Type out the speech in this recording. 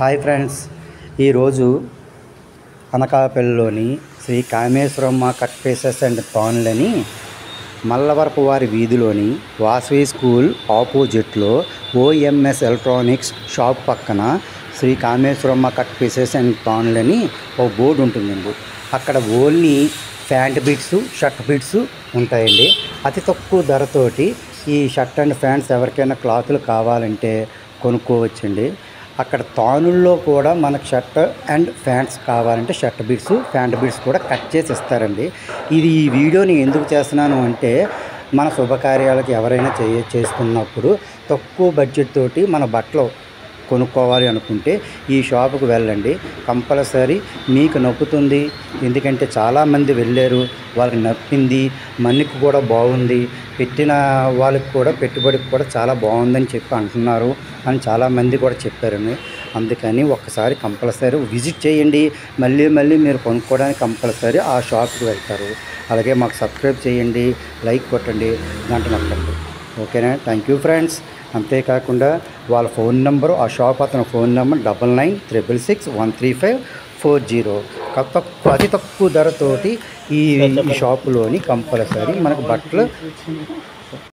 Hi friends, ఈరోజు అనకాపల్లిలోని Shri Kameswaramma cut pieces and తాన్లని మల్లవరపు వారి వీధిలోని వాసవి స్కూల్ ఆపోజిట్లో ఓఎంఎస్ ఎలక్ట్రానిక్స్ షాప్ పక్కన Shri Kameswaramma cut pieces and తాన్లని ఒక బోర్డు ఉంటుందండి. అక్కడ only pant bits, shirt bits ఉంటాయండి. అతి తక్కువ ధరతోటి ఈ షర్ట్ అండ్ ప్యాంట్స్ ఎవరికైనా క్లాతులు కావాలంటే కొనుక్కోవచ్చండి. అక్కడ తానుల్లో కూడా మనకు షర్ట్ అండ్ ప్యాంట్స్ కావాలంటే షర్ట్ బిట్స్, ప్యాంట్ బిట్స్ కూడా కట్ చేసి ఇస్తారండి. ఈ వీడియోని ఎందుకు చేస్తున్నాను అంటే, మన శుభకార్యాలకు ఎవరైనా చేస్తున్నప్పుడు తక్కువ బడ్జెట్ తోటి మన బట్టలు కొనుక్కోవాలి అనుకుంటే ఈ షాపుకు వెళ్ళండి. కంపల్సరీ మీకు నప్పుతుంది. ఎందుకంటే చాలామంది వెళ్ళారు, వాళ్ళకి నప్పింది, మన్నికి కూడా బాగుంది, పెట్టిన వాళ్ళకి కూడా పెట్టుబడికి కూడా చాలా బాగుందని చెప్పి అంటున్నారు అని చాలామంది కూడా చెప్పారండి. అందుకని ఒక్కసారి కంపల్సరీ విజిట్ చేయండి. మళ్ళీ మీరు కొనుక్కోవడానికి కంపల్సరీ ఆ షాప్కి వెళ్తారు. అలాగే మాకు సబ్స్క్రైబ్ చేయండి, లైక్ కొట్టండి, గంట నొక్కండి. ఓకేనా? Thank you friends. అంతేకాకుండా వాళ్ళ ఫోన్ నెంబరు, ఆ షాప్ అతని ఫోన్ నెంబర్ 9966613540. అతి తక్కువ ధరతోటి ఈ షాపులోని కంపల్సరీ మనకు బట్టలు